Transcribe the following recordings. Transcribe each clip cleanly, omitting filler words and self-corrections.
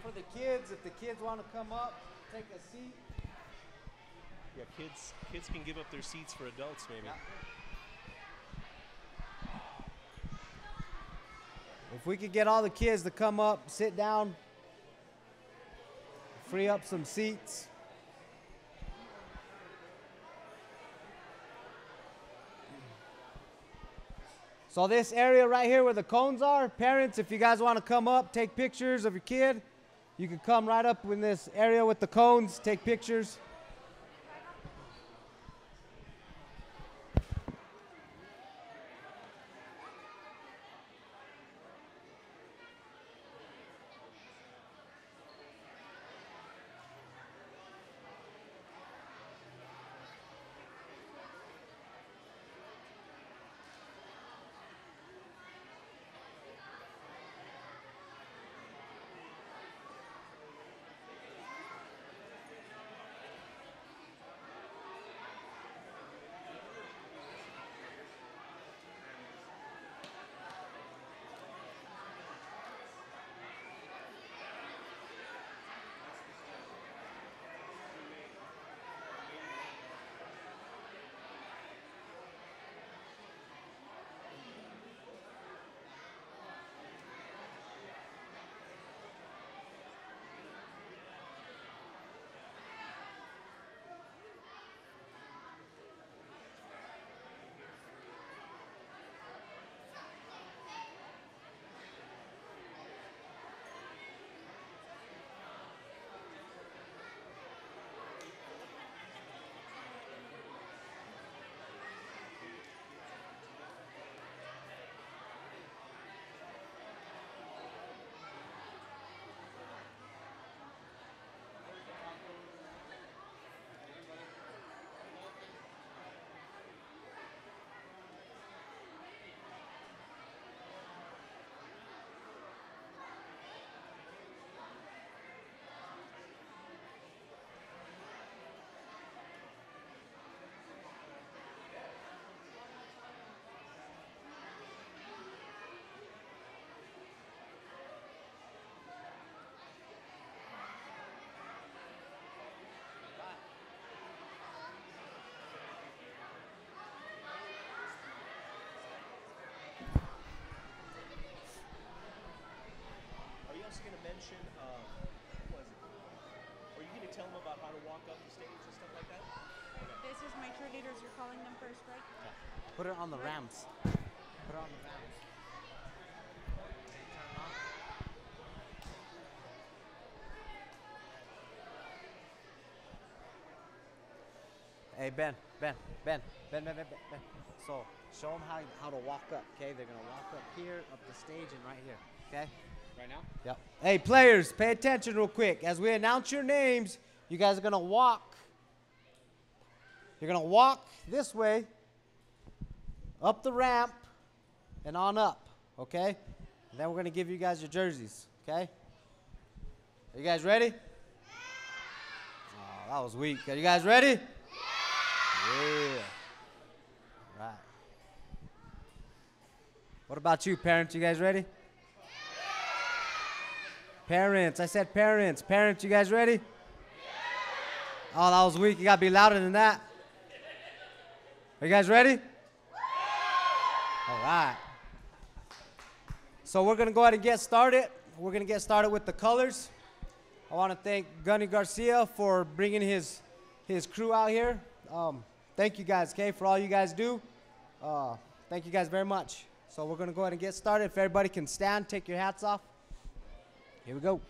for the kids. If the kids want to come up, take a seat. Yeah, kids can give up their seats for adults, maybe. Yeah. If we could get all the kids to come up, sit down, free up some seats. So this area right here where the cones are, parents, if you guys want to come up, take pictures of your kid, you can come right up in this area with the cones, take pictures. Are you also going to mention, what was it? Are you going to tell them about how to walk up the stage and stuff like that? This is my cheerleaders. You're calling them first, right? Put it on the ramps. Put it on the ramps. Hey, Ben. So, show them how to walk up, okay? They're going to walk up here, up the stage, and right here, okay? Right now? Yep. Hey, players, pay attention real quick. As we announce your names, you guys are going to walk. You're going to walk this way, up the ramp, and on up, okay? And then we're going to give you guys your jerseys, okay? Are you guys ready? Oh, that was weak. Are you guys ready? Yeah. Right. What about you, parents? You guys ready? Parents, I said parents. Parents, you guys ready? Oh, that was weak. You got to be louder than that. Are you guys ready? All right. So we're going to go ahead and get started. We're going to get started with the colors. I want to thank Gunny Garcia for bringing his crew out here. Thank you guys, okay, for all you guys do. Thank you guys very much. So we're going to go ahead and get started. If everybody can stand, take your hats off. Here we go.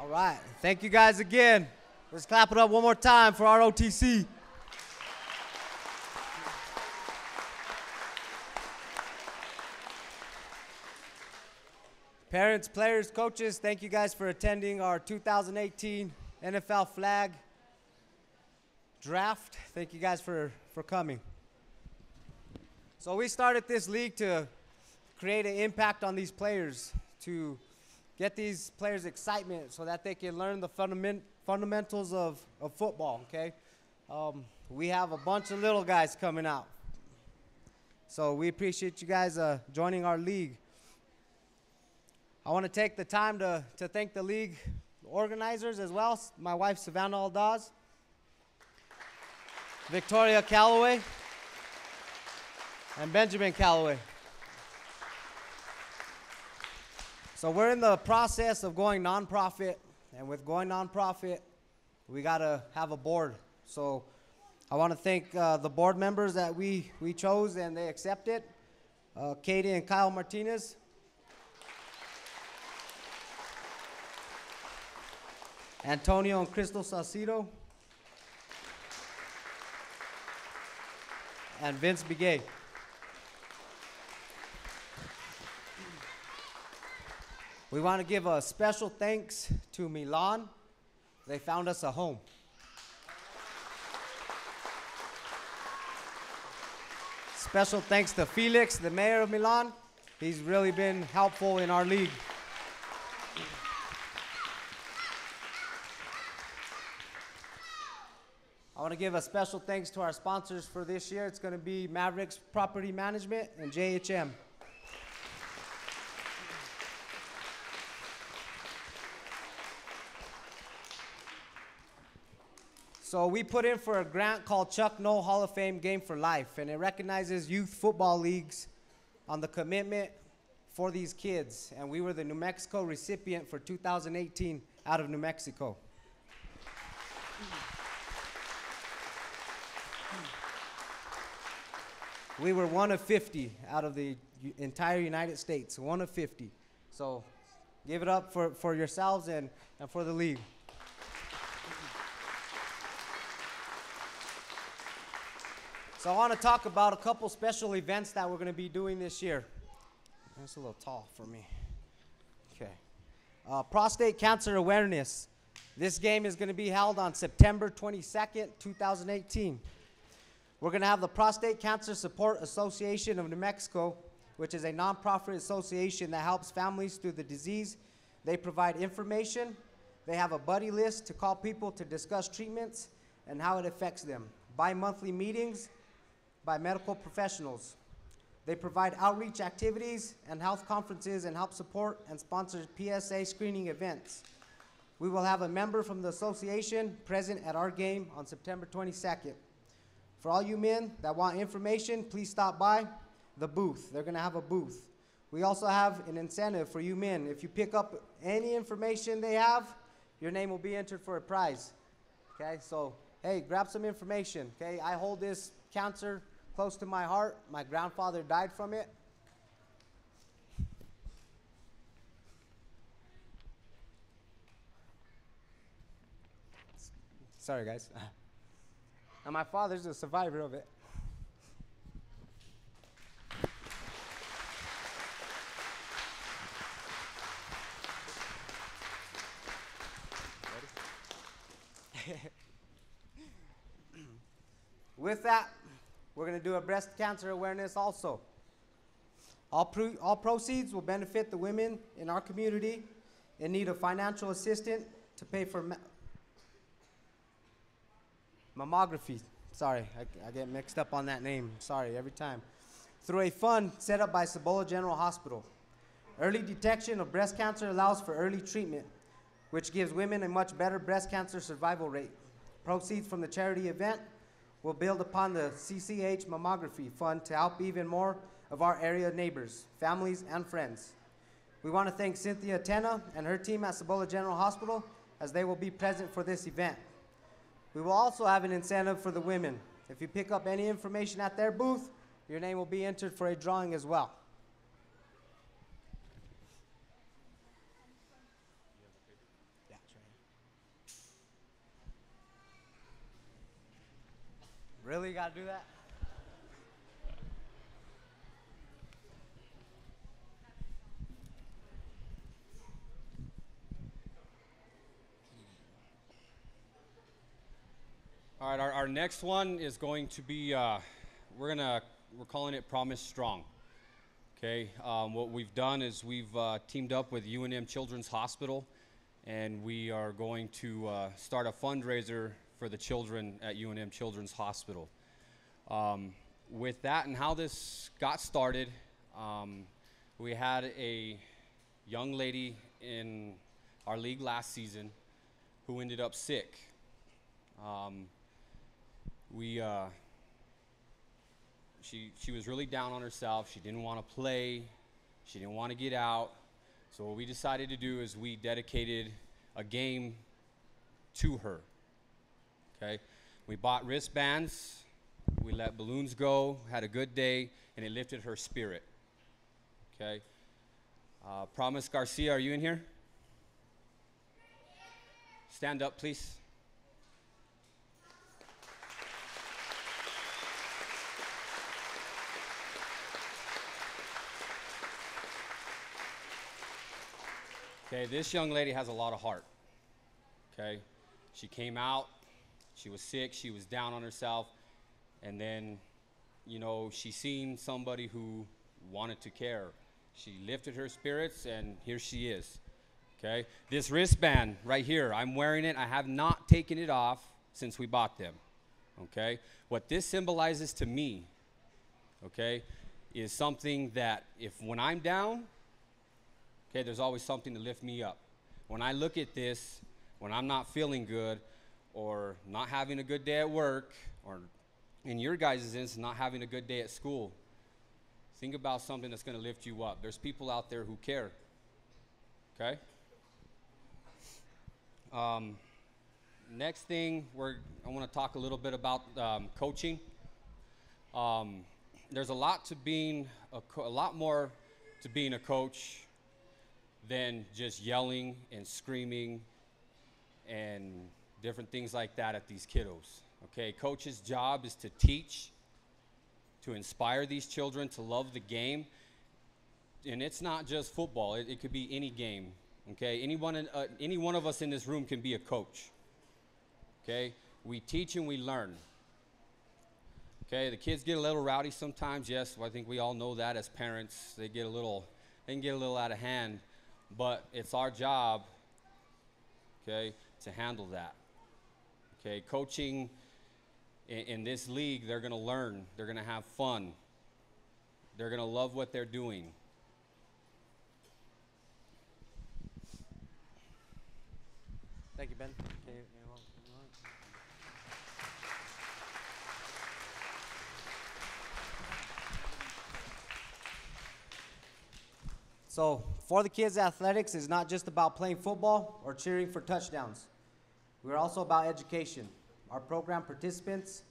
All right. Thank you guys again. Let's clap it up one more time for ROTC. Parents, players, coaches, thank you guys for attending our 2018 NFL Flag Draft. Thank you guys for coming. So we started this league to create an impact on these players, to get these players excitement so that they can learn the fundamentals of football, okay? We have a bunch of little guys coming out. So we appreciate you guys joining our league. I want to take the time to thank the league organizers as well. My wife, Savannah Aldaz, Victoria Calloway, and Benjamin Calloway. So we're in the process of going nonprofit, and with going nonprofit, we got to have a board. So I want to thank the board members that we chose and they accepted, Katie and Kyle Martinez. Antonio and Crystal Salcido, and Vince Begay. We want to give a special thanks to Milan. They found us a home. Special thanks to Felix, the mayor of Milan. He's really been helpful in our league. I want to give a special thanks to our sponsors for this year. It's going to be Mavericks Property Management and JHM. So we put in for a grant called Chuck Noll Hall of Fame Game for Life, and it recognizes youth football leagues on the commitment for these kids. And we were the New Mexico recipient for 2018 out of New Mexico. We were one of 50 out of the entire United States, one of 50. So give it up for yourselves and for the league. So I want to talk about a couple special events that we're going to be doing this year. That's a little tall for me. Okay. Prostate Cancer Awareness. This game is going to be held on September 22nd, 2018. We're going to have the Prostate Cancer Support Association of New Mexico, which is a nonprofit association that helps families through the disease. They provide information. They have a buddy list to call people to discuss treatments and how it affects them. Bi-monthly meetings by medical professionals. They provide outreach activities and health conferences and help support and sponsor PSA screening events. We will have a member from the association present at our game on September 22nd. For all you men that want information, please stop by the booth. They're going to have a booth. We also have an incentive for you men. If you pick up any information they have, your name will be entered for a prize. Okay, so, hey, grab some information. Okay, I hold this cancer close to my heart. My grandfather died from it. Sorry, guys. And my father's a survivor of it. With that, we're going to do a breast cancer awareness also. All proceeds will benefit the women in our community in need of financial assistance to pay for mammography. Sorry, I get mixed up on that name. Sorry, every time. Through a fund set up by Cibola General Hospital. Early detection of breast cancer allows for early treatment, which gives women a much better breast cancer survival rate. Proceeds from the charity event will build upon the CCH Mammography Fund to help even more of our area neighbors, families, and friends. We want to thank Cynthia Tena and her team at Cibola General Hospital as they will be present for this event. We will also have an incentive for the women. If you pick up any information at their booth, your name will be entered for a drawing as well. Yeah, sure. got to do that? All right, our next one is going to be, we're calling it Promise Strong. Okay, what we've done is we've teamed up with UNM Children's Hospital, and we are going to start a fundraiser for the children at UNM Children's Hospital. With that and how this got started, we had a young lady in our league last season who ended up sick. She was really down on herself. She didn't want to play. She didn't want to get out. So what we decided to do is we dedicated a game to her. Okay? We bought wristbands. We let balloons go, had a good day, and it lifted her spirit. Okay? Promise Garcia, are you in here? Stand up, please. Okay, this young lady has a lot of heart. Okay? She came out, she was sick, she was down on herself, and then, you know, she seen somebody who wanted to care. She lifted her spirits, and here she is. Okay? This wristband right here, I'm wearing it. I have not taken it off since we bought them. Okay? What this symbolizes to me, okay, is something that when I'm down, okay, there's always something to lift me up. When I look at this, when I'm not feeling good or not having a good day at work, or in your guys' instance, not having a good day at school, think about something that's going to lift you up. There's people out there who care. Okay? Next thing, I want to talk a little bit about coaching. There's a lot more to being a coach than just yelling and screaming and different things like that at these kiddos. Okay, coach's job is to teach, to inspire these children to love the game. And it's not just football, it could be any game. Okay, any one of us in this room can be a coach. Okay, we teach and we learn. Okay, the kids get a little rowdy sometimes. Yes, I think we all know that as parents. They can get a little out of hand. But it's our job, okay, to handle that. Okay, coaching in this league, they're going to learn. They're going to have fun. They're going to love what they're doing. Thank you, Ben. So, For the Kids Athletics is not just about playing football or cheering for touchdowns. We're also about education. Our program participants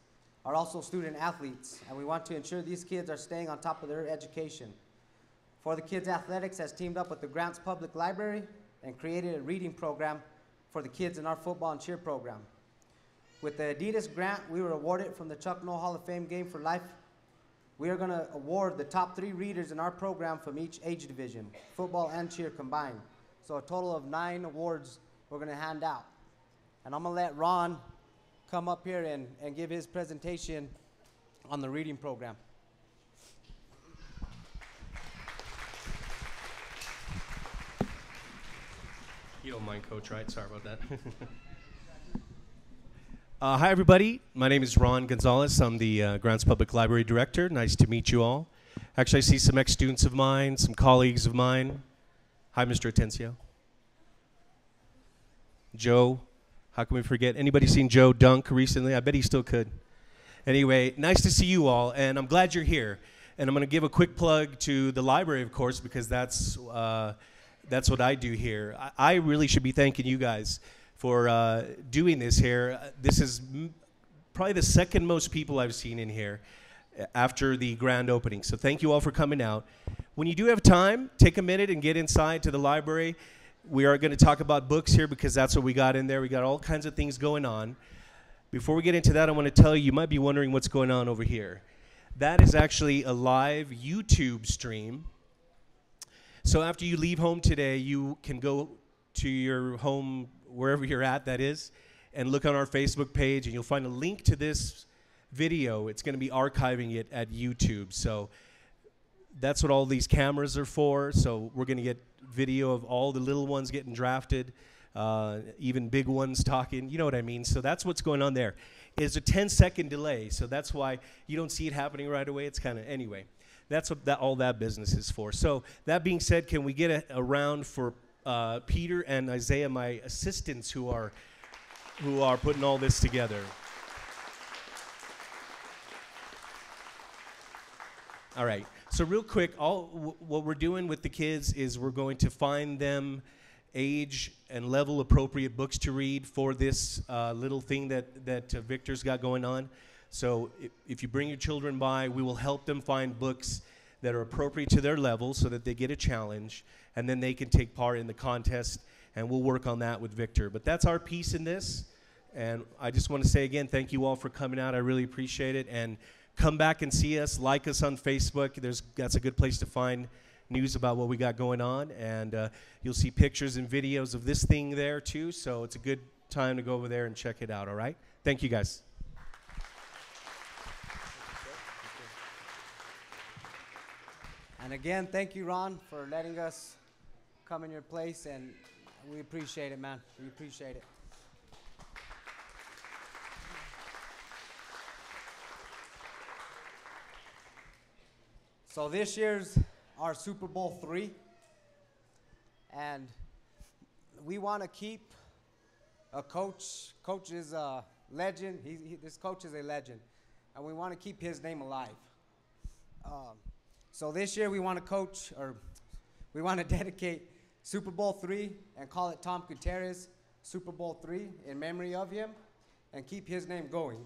are also student athletes, and we want to ensure these kids are staying on top of their education. For the Kids Athletics has teamed up with the Grants Public Library and created a reading program for the kids in our football and cheer program. With the Adidas grant we were awarded from the Chuck Noll Hall of Fame Game for Life, we are going to award the top 3 readers in our program from each age division, football and cheer combined. So a total of 9 awards we're going to hand out. And I'm going to let Ron come up here and give his presentation on the reading program. You don't mind, Coach, right? Sorry about that. Hi, everybody. My name is Ron Gonzalez. I'm the Grants Public Library Director. Nice to meet you all. Actually, I see some ex-students of mine, some colleagues of mine. Hi, Mr. Atencio. Joe. How can we forget? Anybody seen Joe dunk recently? I bet he still could. Anyway, nice to see you all, and I'm glad you're here. And I'm going to give a quick plug to the library, of course, because that's what I do here. I really should be thanking you guys for doing this here. This is probably the second most people I've seen in here after the grand opening. So thank you all for coming out. When you do have time, take a minute and get inside to the library. We are going to talk about books here because that's what we got in there. We got all kinds of things going on. Before we get into that, I want to tell you, you might be wondering what's going on over here. That is actually a live YouTube stream. So after you leave home today, you can go to your home, wherever you're at, that is, and look on our Facebook page, and you'll find a link to this video. It's going to be archiving it at YouTube. So that's what all these cameras are for. So we're going to get video of all the little ones getting drafted, even big ones talking. You know what I mean? So that's what's going on there. It's a 10-second delay, so that's why you don't see it happening right away. It's kind of, anyway, that's what all that business is for. So that being said, can we get a round for Peter and Isaiah, my assistants, who are putting all this together. All right. So real quick, what we're doing with the kids is we're going to find them age and level appropriate books to read for this little thing that Victor's got going on. So if you bring your children by, we will help them find books that are appropriate to their level so that they get a challenge, and then they can take part in the contest, and we'll work on that with Victor. But that's our piece in this, and I just want to say again, thank you all for coming out. I really appreciate it, and come back and see us, like us on Facebook. That's a good place to find news about what we got going on, and you'll see pictures and videos of this thing there too, so it's a good time to go over there and check it out, all right? Thank you, guys. And again, thank you, Ron, for letting us come in your place, and we appreciate it, man. We appreciate it. So this year's our Super Bowl III, and we want to keep a coach. Coach is a legend. This coach is a legend, and we want to keep his name alive. So this year we want to dedicate Super Bowl III and call it Tom Gutierrez Super Bowl III in memory of him, and keep his name going.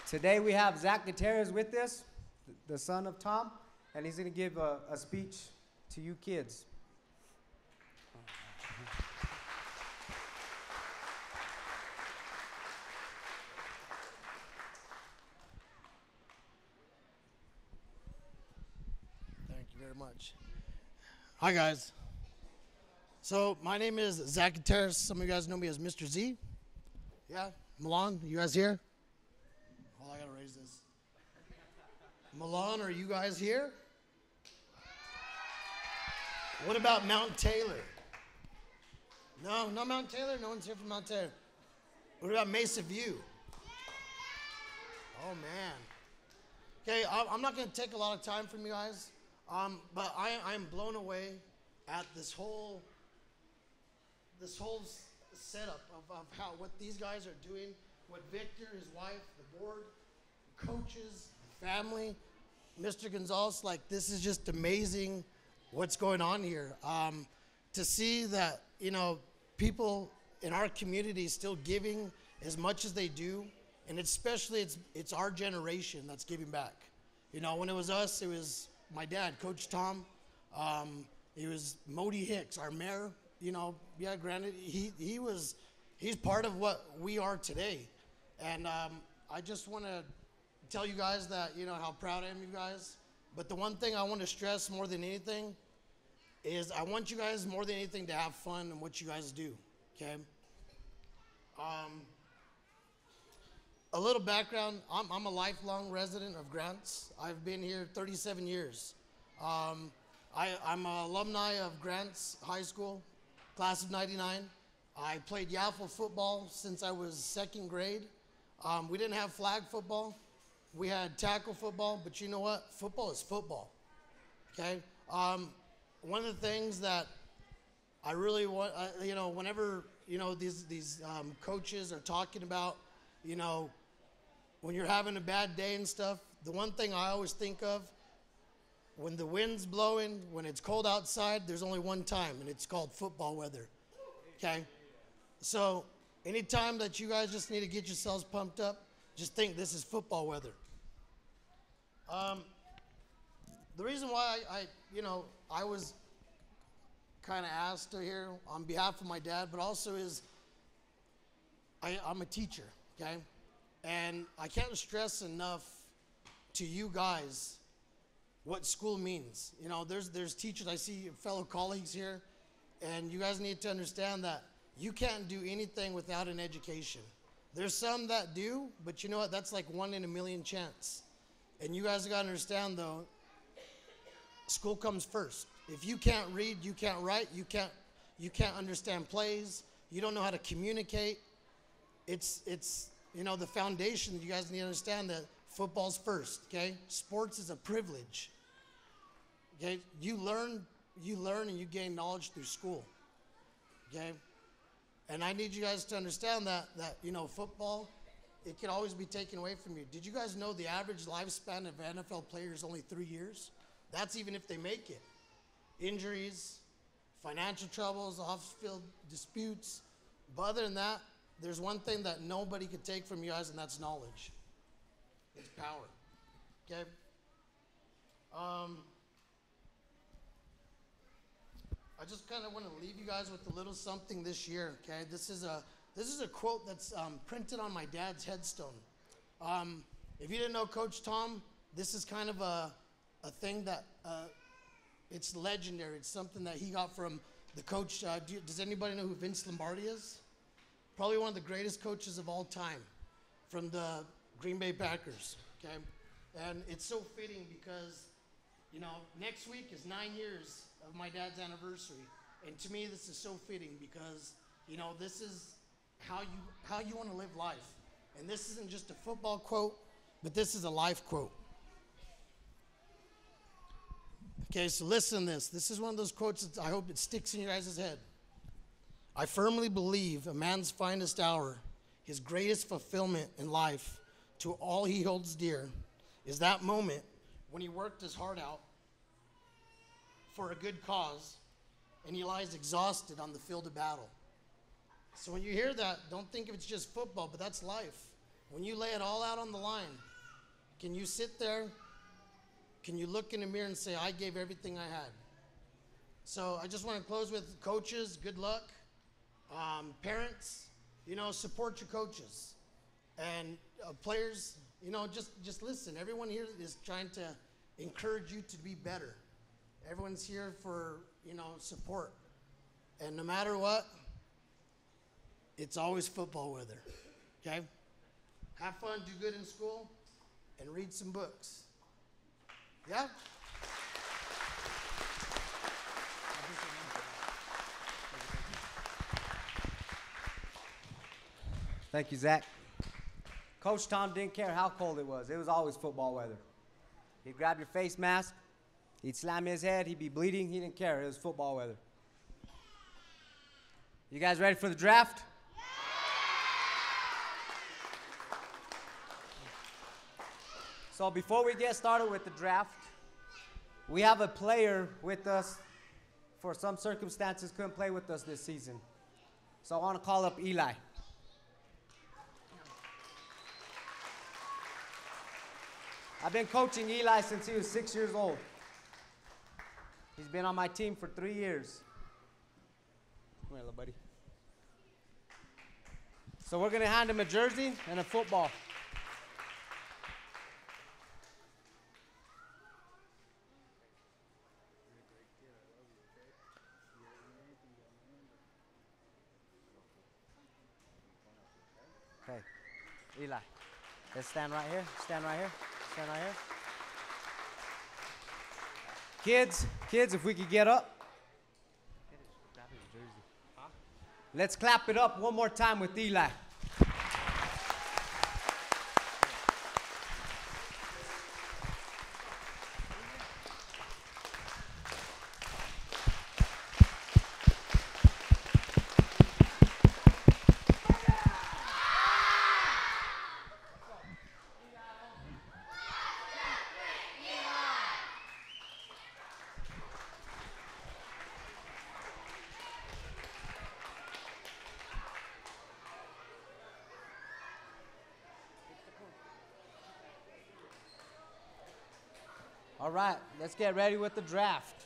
Today we have Zach Gutierrez with us, the son of Tom, and he's going to give a speech to you kids. Thank you very much. Hi, guys. So my name is Zach Gutierrez. Some of you guys know me as Mr. Z. Yeah? Milan, you guys here? Hold on, I gotta raise this. Milan, are you guys here? What about Mount Taylor? No, not Mount Taylor? No one's here from Mount Taylor. What about Mesa View? Oh, man. Okay, I'm not going to take a lot of time from you guys, but I am blown away at this whole setup of what these guys are doing, what Victor, his wife, the board, the coaches, the family, Mr. Gonzalez, like, this is just amazing what's going on here. To see that, you know, people in our community still giving as much as they do, and especially it's our generation that's giving back. You know, when it was us, it was my dad, Coach Tom. It was Modi Hicks, our mayor. You know, yeah, granted, he's part of what we are today. And I just want to tell you guys that, you know, how proud I am of you guys. But the one thing I want to stress more than anything is I want you guys more than anything to have fun in what you guys do, okay? A little background, I'm a lifelong resident of Grants. I've been here 37 years. I'm an alumni of Grants High School, class of 99. I played Yaffle football since I was second grade. We didn't have flag football. We had tackle football, but you know what? Football is football, okay? One of the things that I really want, you know, whenever, you know, these coaches are talking about, you know, when you're having a bad day and stuff, the one thing I always think of, when the wind's blowing, when it's cold outside, there's only one time, and it's called football weather, okay? So anytime that you guys just need to get yourselves pumped up, just think this is football weather. The reason why I was kind of asked here on behalf of my dad, but also is I'm a teacher, okay? And I can't stress enough to you guys what school means. You know, there's teachers, I see fellow colleagues here, and you guys need to understand that you can't do anything without an education. There's some that do, but you know what? That's like 1 in a million chance. And you guys got to understand, though, school comes first. If you can't read, you can't write, you can't understand plays, you don't know how to communicate. It's you know, the foundation. You guys need to understand that football's first, okay? Sports is a privilege. Okay? You learn and you gain knowledge through school. Okay? And I need you guys to understand that you know, football, it can always be taken away from you. Did you guys know the average lifespan of an NFL player is only 3 years? That's even if they make it. Injuries, financial troubles, off-field disputes. But other than that, there's one thing that nobody could take from you guys, and that's knowledge. It's power. Okay? I just kind of want to leave you guys with a little something this year, okay? This is a quote that's printed on my dad's headstone. If you didn't know Coach Tom, this is kind of a thing that it's legendary. It's something that he got from the coach. Does anybody know who Vince Lombardi is? Probably one of the greatest coaches of all time from the Green Bay Packers, okay? And it's so fitting because, you know, next week is 9 years of my dad's anniversary. And to me, this is so fitting because, you know, this is how you want to live life. And this isn't just a football quote, but this is a life quote. Okay, so listen to this. This is one of those quotes that I hope it sticks in your guys' head. I firmly believe a man's finest hour, his greatest fulfillment in life, to all he holds dear, is that moment when he worked his heart out for a good cause and he lies exhausted on the field of battle. So when you hear that, don't think of it's just football, but that's life. When you lay it all out on the line, can you sit there? Can you look in the mirror and say, I gave everything I had? So I just want to close with coaches, good luck. Parents, you know, support your coaches. And players, you know, just listen. Everyone here is trying to encourage you to be better. Everyone's here for, you know, support. And no matter what, it's always football weather, okay? Have fun, do good in school, and read some books. Yeah? Thank you, Zach. Coach Tom didn't care how cold it was. It was always football weather. He'd grab your face mask. He'd slam his head. He'd be bleeding. He didn't care. It was football weather. You guys ready for the draft? So before we get started with the draft, we have a player with us. For some circumstances, couldn't play with us this season. So I want to call up Eli. I've been coaching Eli since he was 6 years old. He's been on my team for 3 years. Come here, little buddy. So we're going to hand him a jersey and a football. Okay, Eli, let's stand right here. Stand right here. Stand right here. Kids, if we could get up. Let's clap it up one more time with Eli. All right, let's get ready with the draft.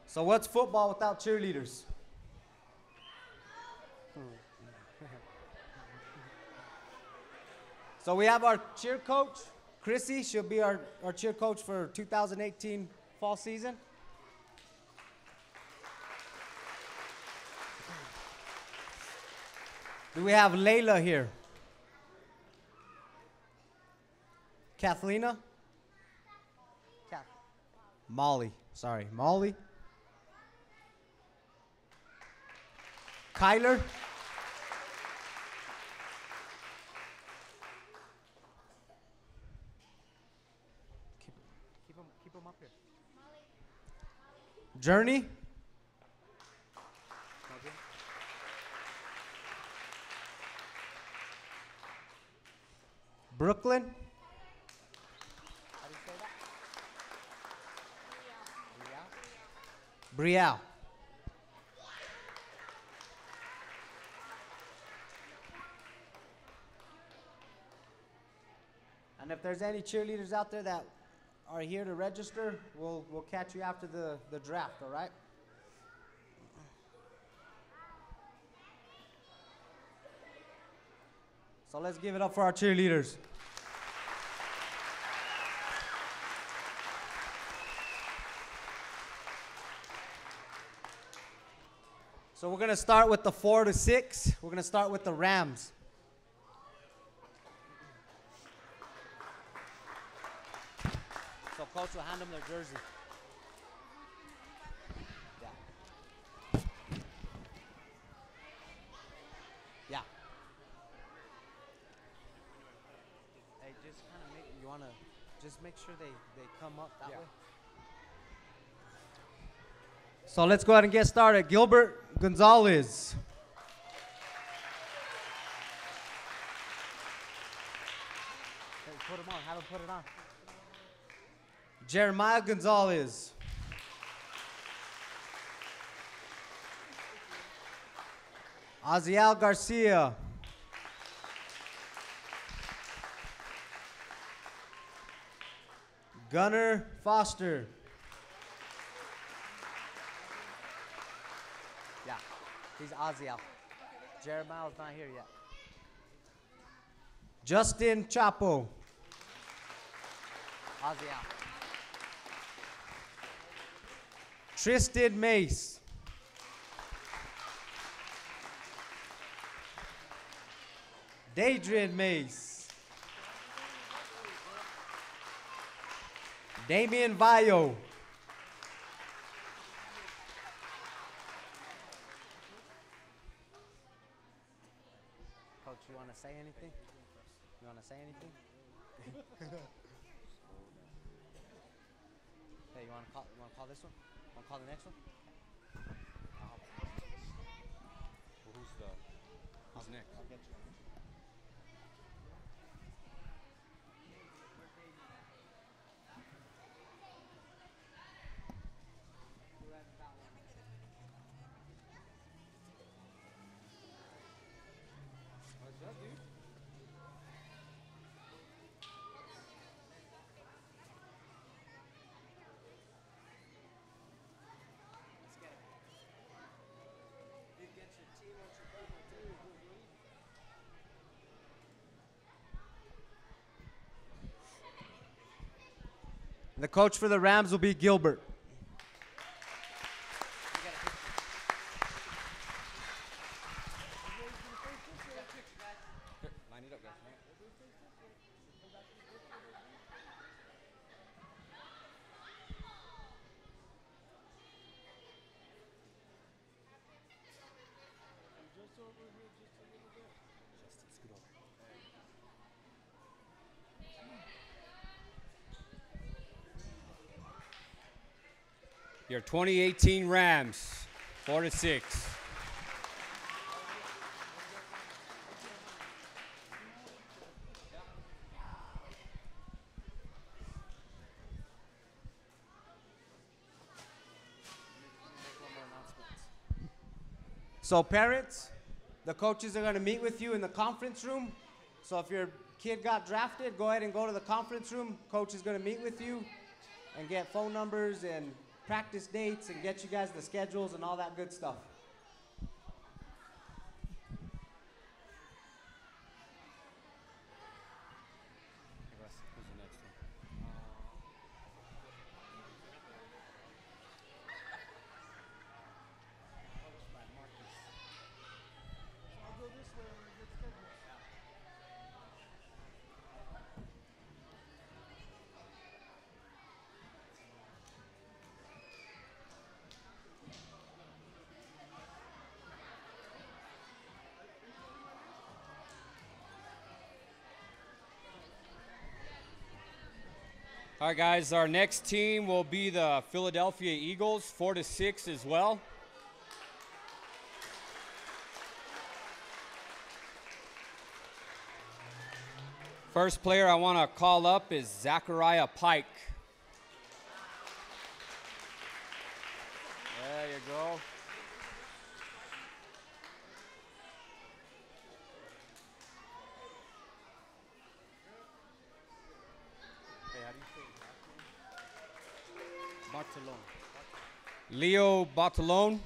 So what's football without cheerleaders? So we have our cheer coach, Chrissy. She'll be our cheer coach for 2018 fall season. Do we have Layla here? Kathlina? Molly. Sorry, Molly. Kyler? Keep him up here. Journey? Brooklyn? How do you say that? Brielle. And if there's any cheerleaders out there that are here to register, we'll catch you after the draft, all right? So let's give it up for our cheerleaders. So we're going to start with the 4 to 6. We're going to start with the Rams. So coach will hand them their jersey. Yeah. Yeah. Hey, just kind of you want to just make sure they come up that way. So let's go ahead and get started. Gilbert Gonzalez. Hey, put him on. Have him put it on. Jeremiah Gonzalez. Aziel Garcia. Gunnar Foster. Yeah, he's Aziel. Jeremiah's not here yet. Justin Chapo. Aziel. Tristan Mace. Dadrian Mace. Damian Vayo. Coach, you want to say anything? You want to say anything? Hey, you want to call this one? Want to call the next one? Well, who's next? I'll get you. The coach for the Rams will be Gilbert. Here, line it up, guys. Your 2018 Rams, 4 to 6. So parents, the coaches are going to meet with you in the conference room. So if your kid got drafted, go ahead and go to the conference room. Coach is going to meet with you and get phone numbers and practice dates and get you guys the schedules and all that good stuff. Who's the next one? All right, guys, our next team will be the Philadelphia Eagles, 4 to 6 as well. First player I want to call up is Zachariah Pike. There you go. Hey, how do you say his last name? Bartolone. Leo Bartolone.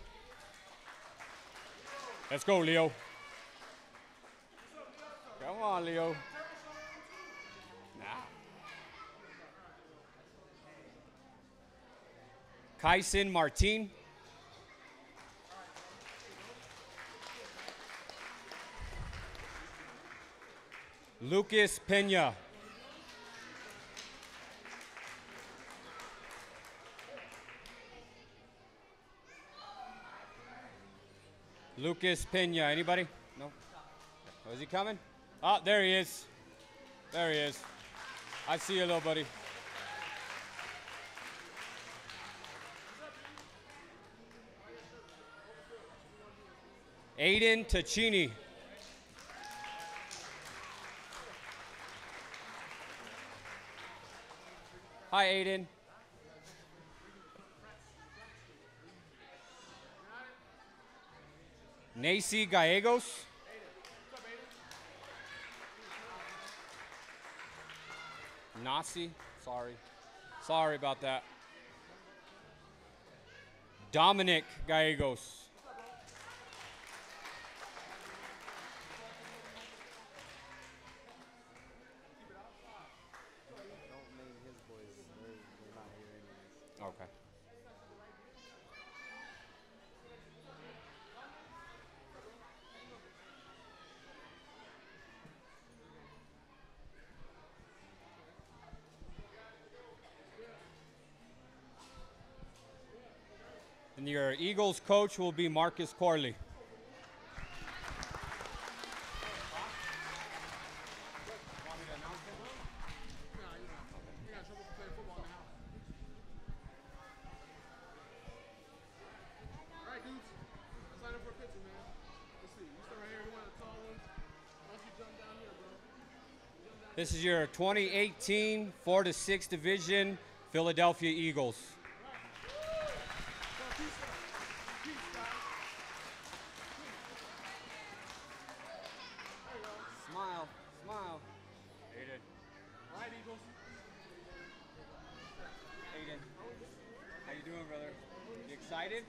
Let's go, Leo. Come on, Leo. Kyson Martin. Lucas Pena. Lucas Pena. Anybody? No? Oh, is he coming? Oh, there he is. There he is. I see you, little buddy. Aiden Ticini. Hi, Aiden. Nacy Gallegos. Nasi, sorry. Sorry about that. Dominic Gallegos. Okay. And your Eagles coach will be Marcus Corley. This is your 2018 4 to 6 division Philadelphia Eagles. Smile, smile. Aiden. All right, Eagles. Aiden, how you doing, brother? You excited?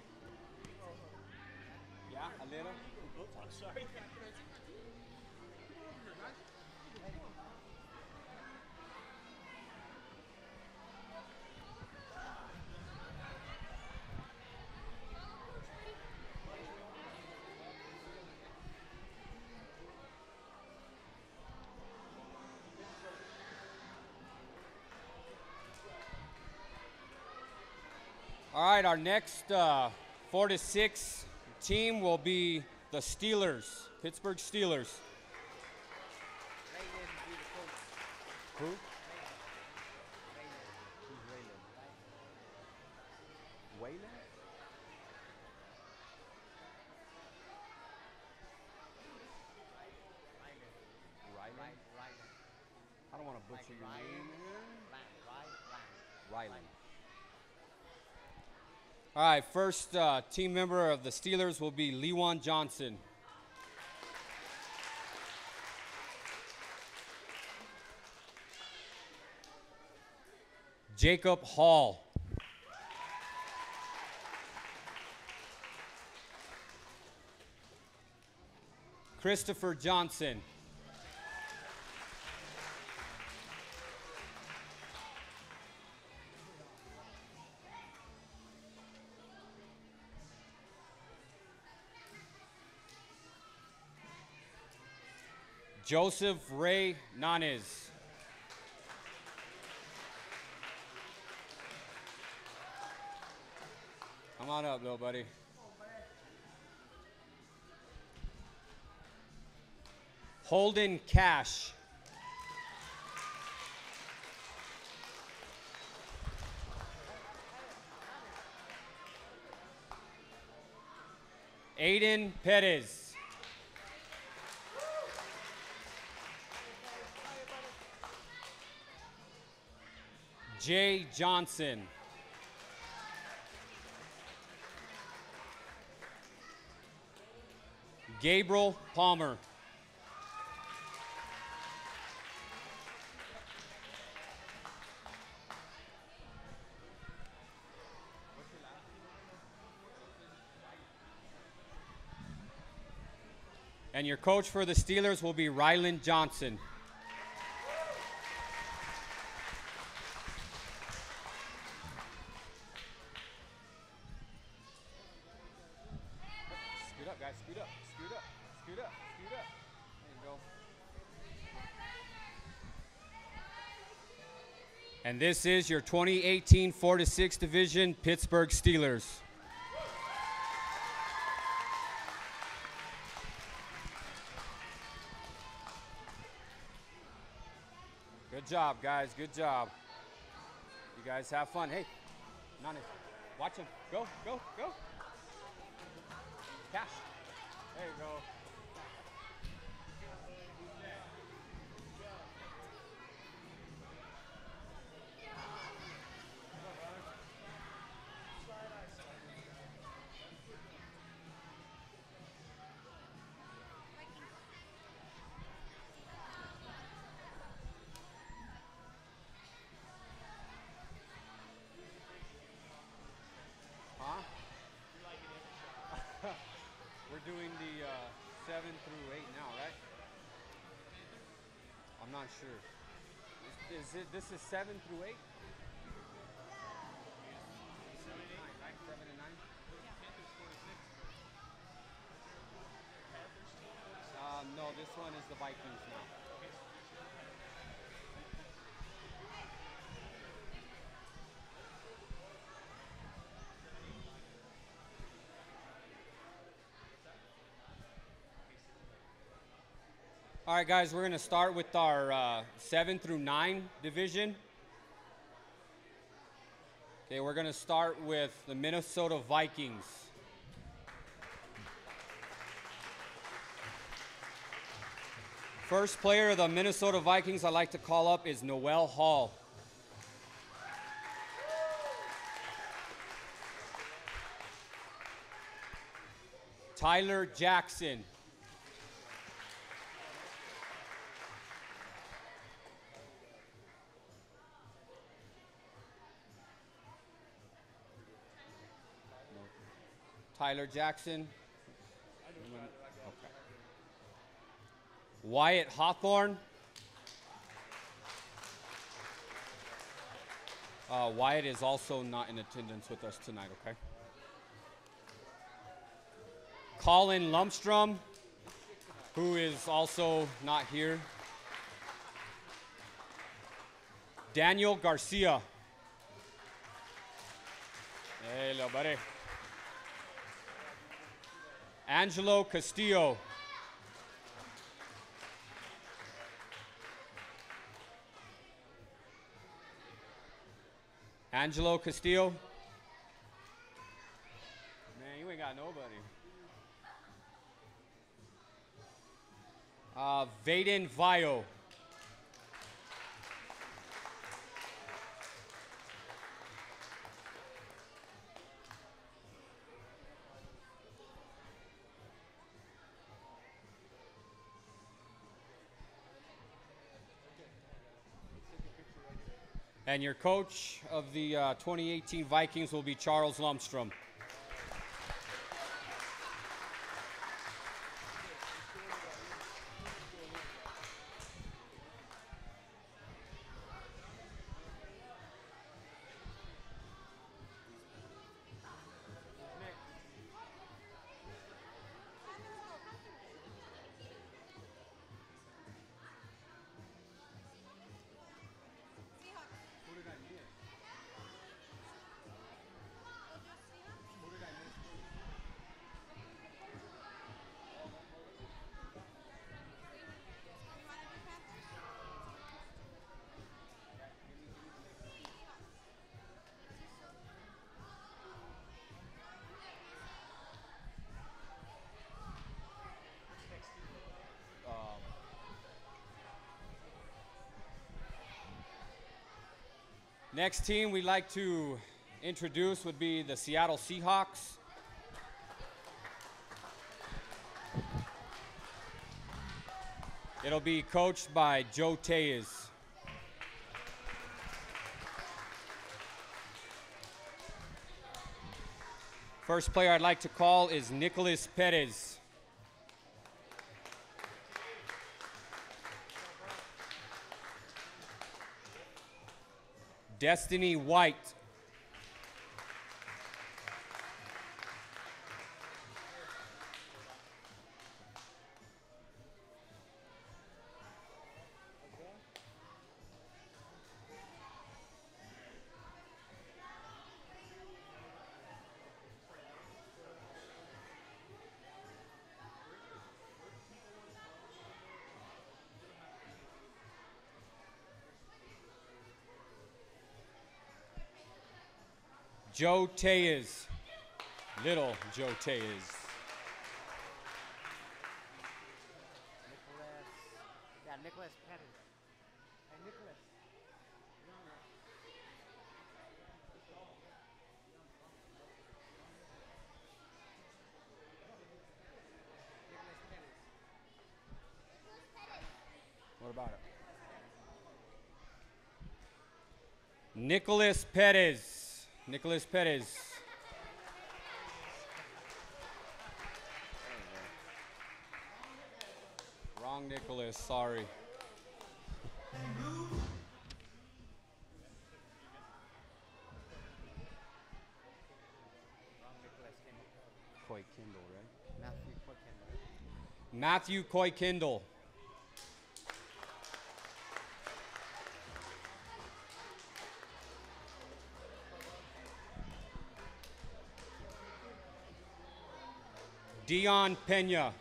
Yeah, a little. I'm sorry. All right, our next 4 to 6 team will be the Steelers, Pittsburgh Steelers. Who? Wayland? Ryland? I don't want to butcher your name. Ryland. All right, first team member of the Steelers will be Lewan Johnson. Jacob Hall. Christopher Johnson. Joseph Ray Nanes. Come on up, little buddy. Holden Cash. Aiden Perez. Jay Johnson. Gabriel Palmer. And your coach for the Steelers will be Ryland Johnson. Scoot up, guys. Scoot up. Scoot up. Scoot up. Scoot up. There you go. And this is your 2018 4-6 division Pittsburgh Steelers. Good job, guys. Good job. You guys have fun. Hey, Nani, watch him. Go, go, go. Cash. There you go. We're doing the 7 through 8 now, right? I'm not sure. This is 7 through 8? 7 and 9? No, this one is the Vikings now. All right, guys, we're going to start with our 7 through 9 division. Okay, we're going to start with the Minnesota Vikings. First player of the Minnesota Vikings I'd like to call up is Noel Hall. Tyler Jackson. Tyler Jackson. Okay. Wyatt Hawthorne. Wyatt is also not in attendance with us tonight, okay? Colin Lumstrom, who is also not here. Daniel Garcia. Hey, little buddy. Angelo Castillo. Angelo Castillo. Man, you ain't got nobody. Vaden Vio. And your coach of the 2018 Vikings will be Charles Lumstrom. Next team we'd like to introduce would be the Seattle Seahawks. It'll be coached by Joe Tellez. First player I'd like to call is Nicholas Perez. Destiny White. Joe Tellez, little Joe Tellez. Nicholas Perez. Hey, Nicholas. What about it? Nicholas Perez. Nicholas Perez. Wrong Nicholas, sorry. Coy Kindle, right? Matthew Coy Kindle. Dion Pena.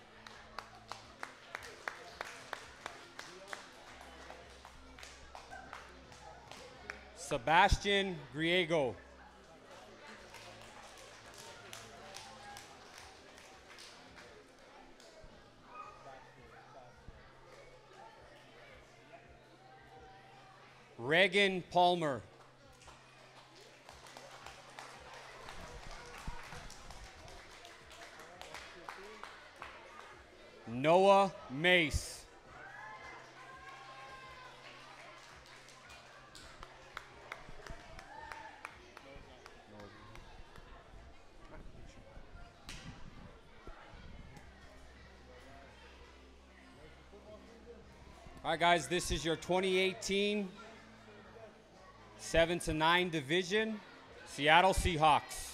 Sebastian Griego. Reagan Palmer. Noah Mace. All right, guys, this is your 2018 7-9 division, Seattle Seahawks.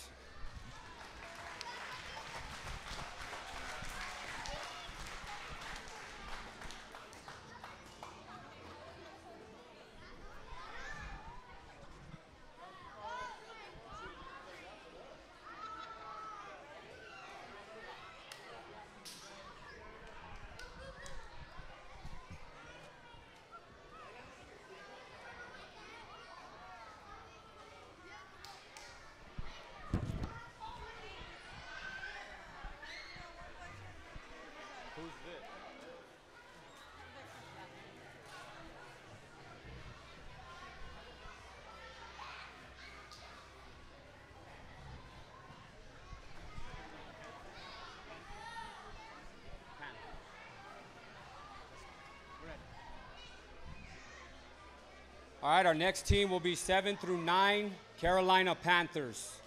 All right, our next team will be 7-9 Carolina Panthers.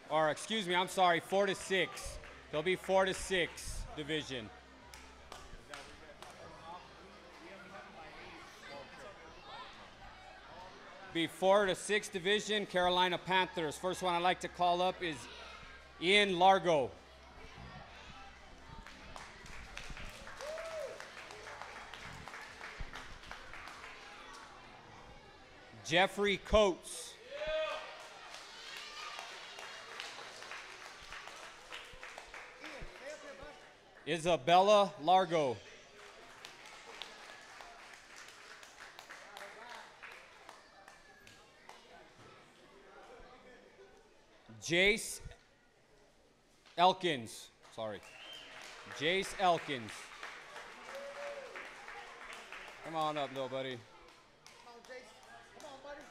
4-6. Or excuse me, I'm sorry, 4-6. They'll be 4-6 division. Be 4-6 division, Carolina Panthers. First one I'd like to call up is Ian Largo. Jeffrey Coates. Isabella Largo. Jace Elkins. Sorry. Jace Elkins. Come on up, little buddy. Come on, Jace. Come on, buddy.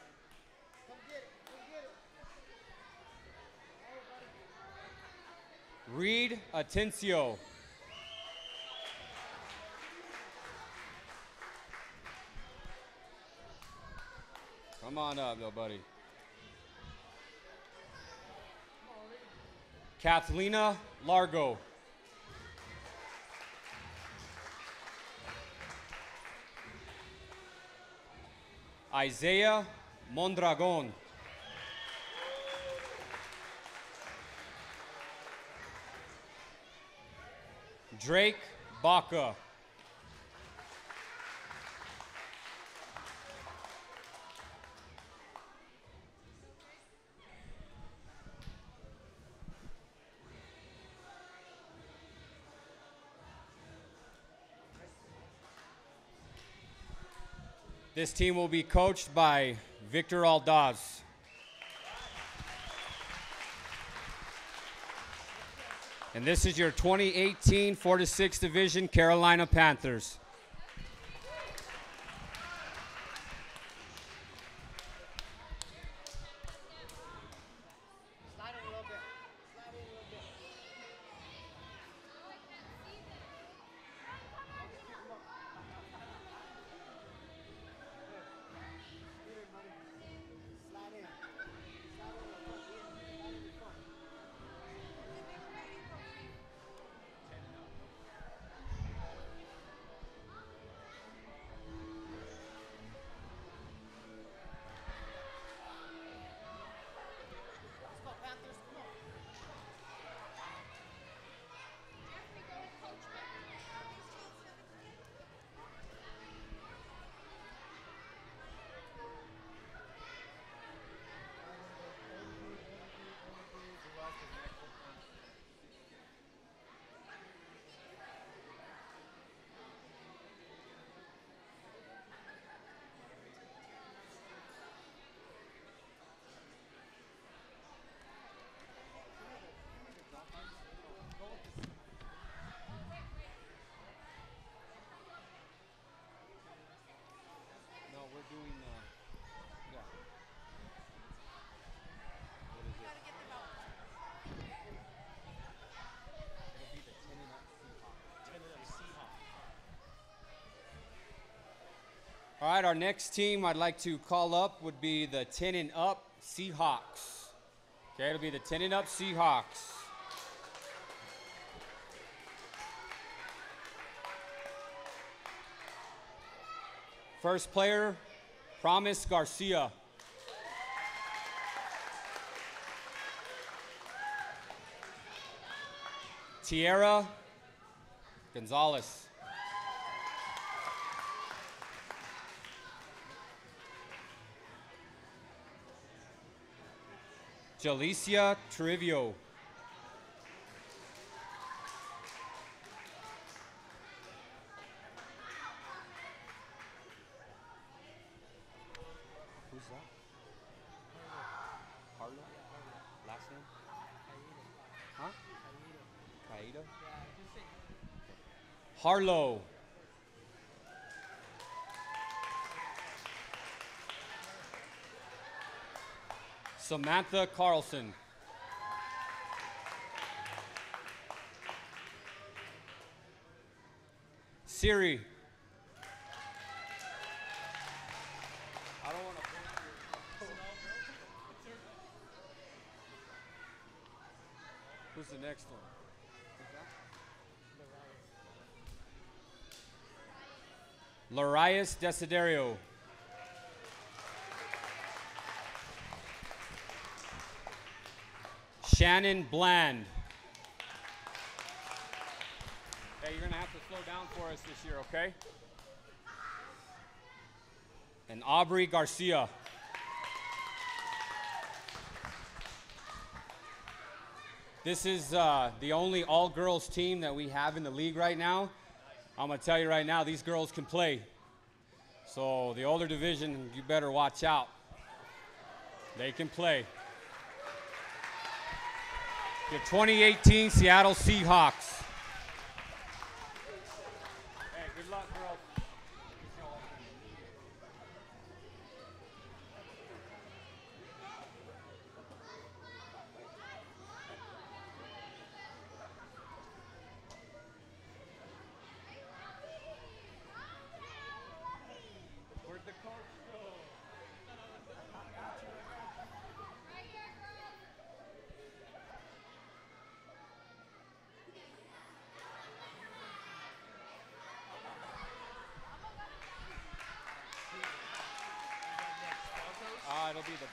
Reed Atencio. Come on up, little buddy. Kathlina Largo. Isaiah Mondragon. Drake Baca. This team will be coached by Victor Aldaz. And this is your 2018 4-6 Division Carolina Panthers. All right, our next team I'd like to call up would be the 10 and Up Seahawks. Okay, it'll be the 10 and Up Seahawks. First player, Promise Garcia. Tierra Gonzalez. Jalicia Trivio. Who's that? Harlow? Last name? Huh? Caida? Harlow. Samantha Carlson. Siri. I don't want to. Who's the next one? Larius Desiderio. Shannon Bland. Hey, you're going to have to slow down for us this year, okay? And Aubrey Garcia. This is the only all-girls team that we have in the league right now. I'm going to tell you right now, these girls can play. So the older division, you better watch out. They can play. Your 2018 Seattle Seahawks. Hey, good luck, girls.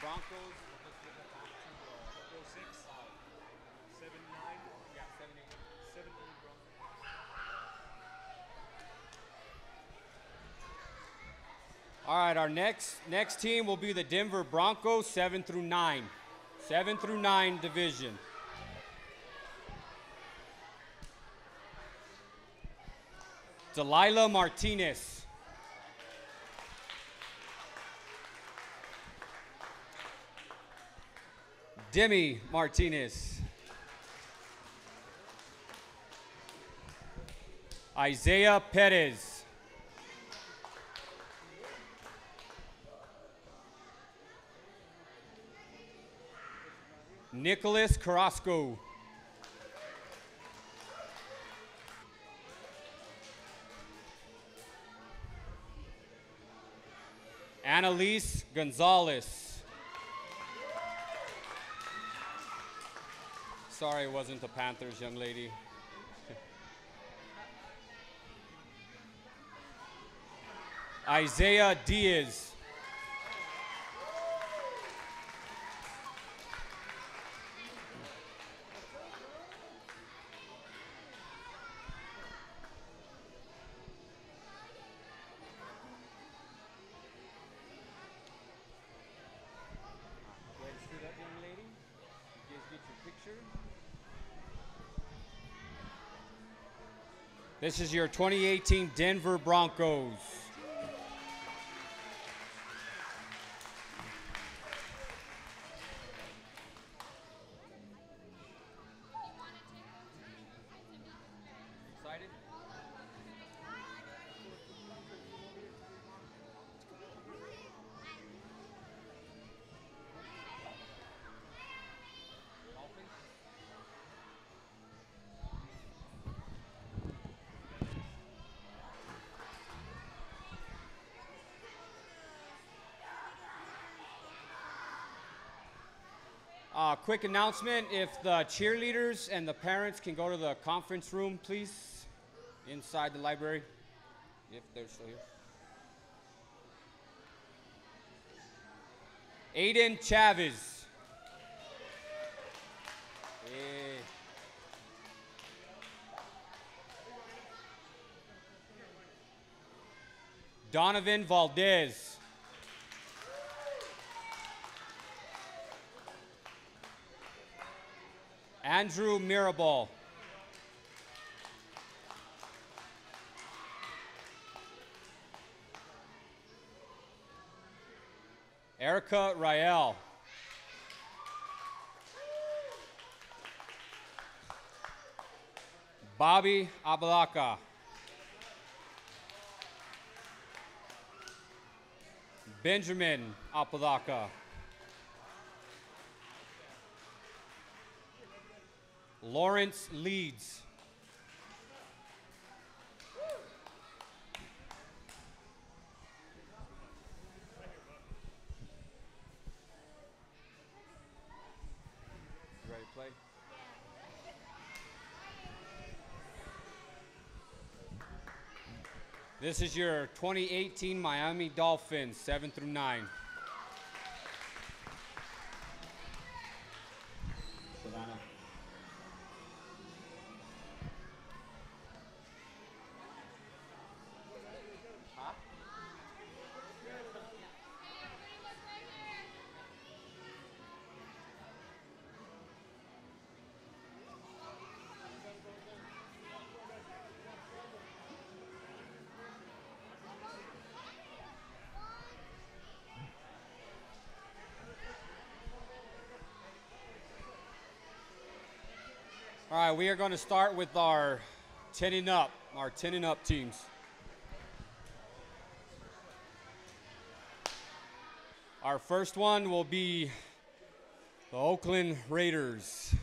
Broncos. 06, 7, 9, Yeah, 7, 8. 7, 8 Broncos. All right, our next team will be the Denver Broncos, 7 through 9. 7 through 9 division. Delilah Martinez. Demi Martinez. Isaiah Perez. Nicholas Carrasco. Annalise Gonzalez. Sorry it wasn't the Panthers, young lady. Isaiah Diaz. Go ahead and scoot up, young lady. You guys get your picture. This is your 2018 Denver Broncos. Excited? Dolphins? Quick announcement, if the cheerleaders and the parents can go to the conference room, please, inside the library, if they're still here. Aiden Chavez. Hey. Donovan Valdez. Andrew Mirabal. Erica Rael. Bobby Abalaka. Benjamin Abalaka. Lawrence Leeds. You ready to play? This is your 2018 Miami Dolphins, 7 through 9. Savannah. Huh? All right, we are going to start with our 10 and up teams. Our first one will be the Oakland Raiders.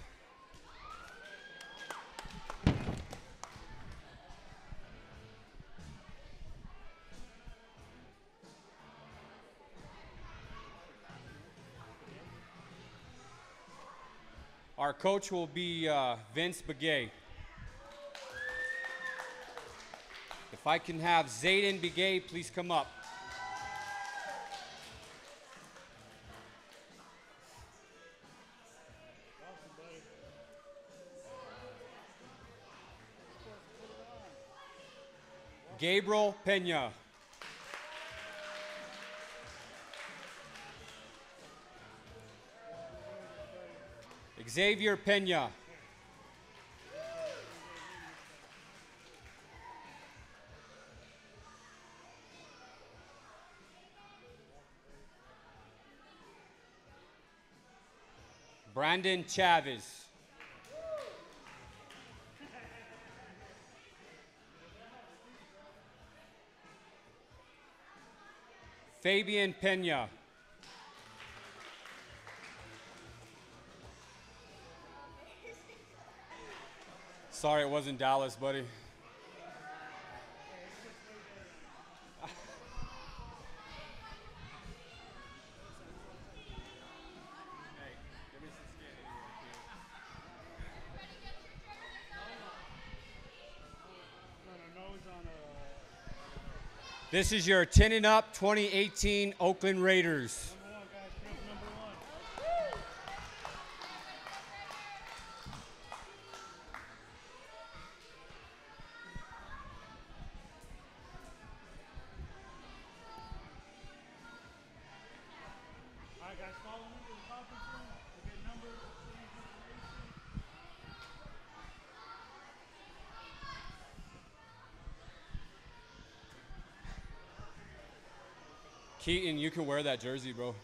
Our coach will be Vince Begay. If I can have Zayden Begay, please come up. Gabriel Pena. Xavier Pena. Brandon Chavez. Fabian Pena. Sorry it wasn't Dallas, buddy. This is your 10 and up 2018 Oakland Raiders. All right, guys, follow me to the conference room. We'll get numbers, Keaton, you can wear that jersey, bro.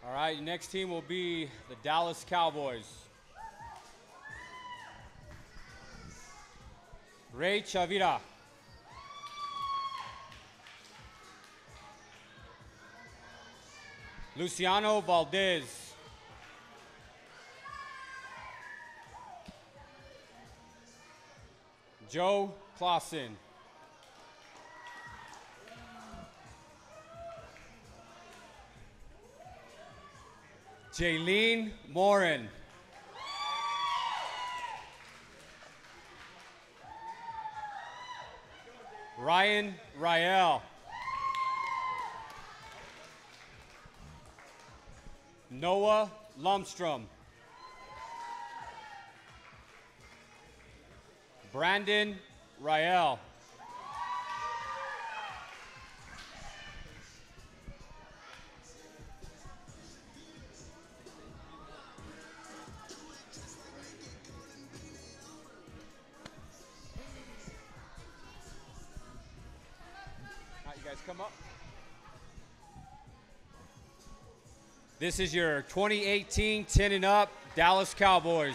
All right, next team will be the Dallas Cowboys. Ray Chavira. Luciano Valdez. Joe Clausen. Jaylene Morin. Ryan Rael. Noah Lumstrom. Brandon Rael. Come up. This is your 2018 10 and up Dallas Cowboys.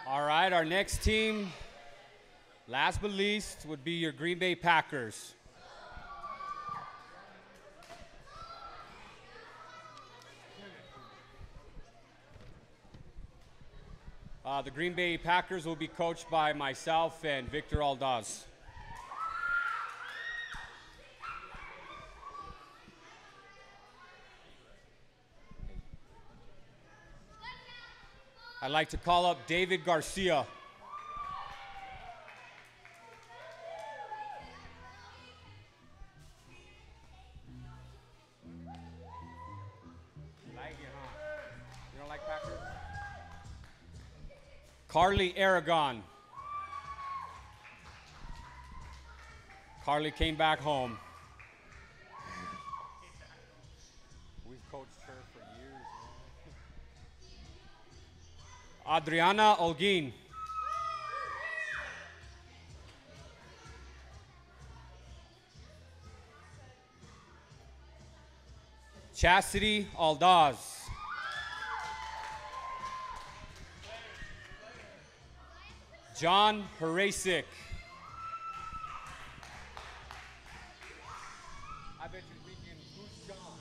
All right, our next team, last but least, would be your Green Bay Packers. The Green Bay Packers will be coached by myself and Victor Aldaz. I'd like to call up David Garcia. Like it, huh? You don't like Packers? Carly Aragon. Carly came back home. We've coached her for years, man. Adriana Olguin. Chastity Aldaz. John Harasic. I bet you're thinking, who's John?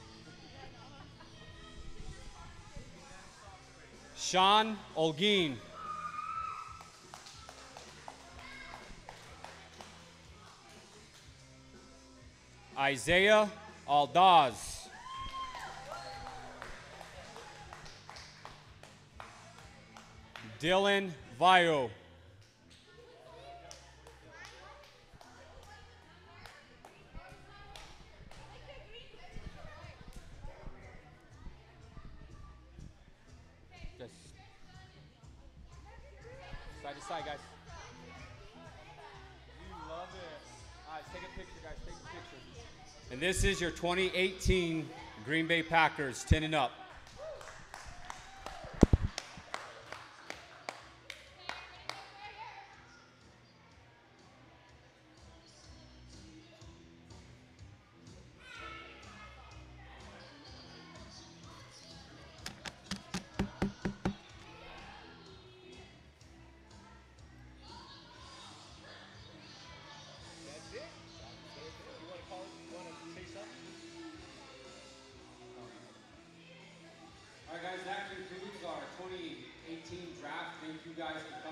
Sean Olguin. Isaiah Aldaz. Dylan Vio. Just side to side, guys. You love it. All right, take a picture, guys. Take a picture. And this is your 2018 Green Bay Packers, 10 and up. All right, guys, that concludes our 2018 draft. Thank you guys for